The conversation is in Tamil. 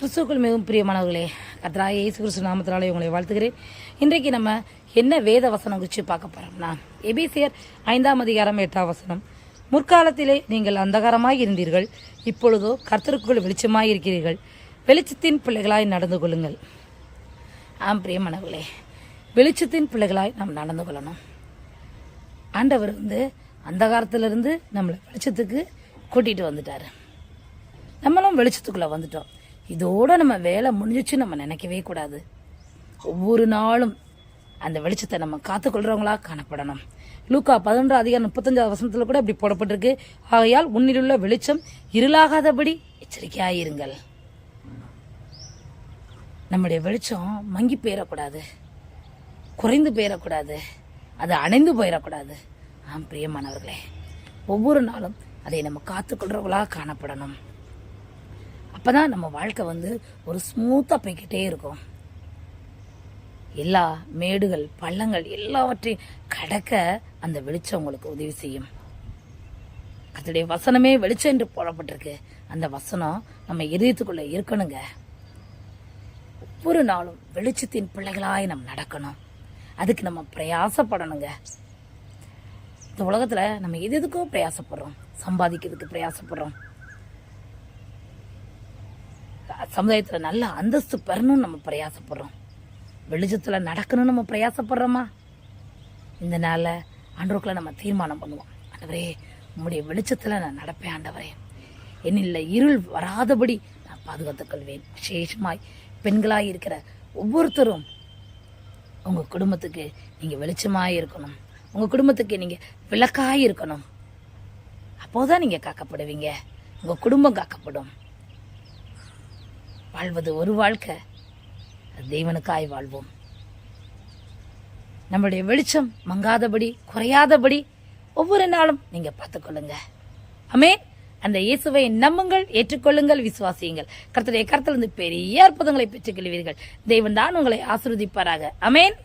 கிறிஸ்துவுக்குள் மிகவும் பிரியமானவர்களே, கர்த்தராகிய இயேசு கிறிஸ்து நாமத்தினாலே உங்களை வாழ்த்துகிறேன். இன்றைக்கு நம்ம என்ன வேத வசனம் குறித்து பார்க்க போறோம்னா, எபேசியர் 5:8 முற்காலத்திலே நீங்கள் அந்தகாரமாய் இருந்தீர்கள், இப்பொழுதோ கர்த்தருக்குள் வெளிச்சமாய் இருக்கிறீர்கள், வெளிச்சத்தின் பிள்ளைகளாய் நடந்து கொள்ளுங்கள். பிரியமானவர்களே, வெளிச்சத்தின் பிள்ளைகளாய் நாம் நடந்து கொள்ளணும். ஆண்டவர் அந்தகாரத்திலிருந்து நம்மளை வெளிச்சத்துக்கு கூட்டிகிட்டு வந்துட்டார். நம்மளும் வெளிச்சத்துக்குள்ளே வந்துட்டோம். இதோடு நம்ம வேலை முடிஞ்சிச்சு நம்ம நினைக்கவே கூடாது. ஒவ்வொரு நாளும் அந்த வெளிச்சத்தை நம்ம காத்துக்கொள்கிறவங்களா காணப்படணும். லூக்கா 11:35 கூட இப்படி போடப்பட்டிருக்கு, ஆகையால் உன்னிலுள்ள வெளிச்சம் இருளாகாதபடி எச்சரிக்கையாயிருங்கள். நம்முடைய வெளிச்சம் மங்கி போயிடக்கூடாது, குறைந்து போயிடக்கூடாது, அது அணைந்து போயிடக்கூடாது. பிரியமானவர்களே, ஒவ்வொரு நாளும் அதை நம்ம காத்துக்கொள்றவங்களா காணப்படணும். அப்பதான் நம்ம வாழ்க்கை ஒரு ஸ்மூத்தா போய்கிட்டே இருக்கும். எல்லா மேடுகள் பள்ளங்கள் எல்லாவற்றையும் கடக்க அந்த வெளிச்சம் உங்களுக்கு உதவி செய்யும். அதோடைய வசனமே வெளிச்சம் என்று போடப்பட்டிருக்கு. அந்த வசனம் நம்ம இதயத்துக்குள்ள இருக்கணுங்க. ஒவ்வொரு நாளும் வெளிச்சத்தின் பிள்ளைகளாய் நம்ம நடக்கணும். அதுக்கு நம்ம பிரயாசப்படணுங்க. இந்த உலகத்துல நம்ம எதுக்கோ பிரயாசப்படுறோம், சம்பாதிக்கிறதுக்கு பிரயாசப்படுறோம், சமுதாயத்துல நல்ல அந்தஸ்து பெறணும்னு நம்ம பிரயாசப்படுறோம், வெளிச்சத்துல நடக்கணும்னு நம்ம பிரயாசப்படுறோமா? இந்த நாள்ல ஆண்டவருக்குள்ள நம்ம தீர்மானம் பண்ணுவோம். ஆண்டவரே, உம்முடைய வெளிச்சத்துல நான் நடப்பேன். ஆண்டவரே, என்னில் இருள் வராதபடி நான் பாதுகாத்துக் கொள்வேன். விசேஷமாய் பெண்களாய் இருக்கிற ஒவ்வொருத்தரும் உங்க குடும்பத்துக்கு நீங்க வெளிச்சமாய் இருக்கணும். உங்க குடும்பத்துக்கு நீங்க விளக்காய் இருக்கணும். அப்போதான் நீங்க காக்கப்படுவீங்க, உங்க குடும்பம் காக்கப்படும். வாழ்வது ஒரு வாழ்க்கை, தேவனுக்காய் வாழ்வோம். நம்முடைய வெளிச்சம் மங்காதபடி குறையாதபடி ஒவ்வொரு நாளும் நீங்க பார்த்துக்கொள்ளுங்க. ஆமென். அந்த இயேசுவை நம்புங்கள், ஏற்றுக்கொள்ளுங்கள், விசுவாசியுங்கள். கர்த்தருடைய கரத்திலிருந்து பெரிய அற்புதங்களை பெற்றுக் கொள்வீர்கள். தேவன் தான் உங்களை ஆசீர்வதிப்பாராக. ஆமென்.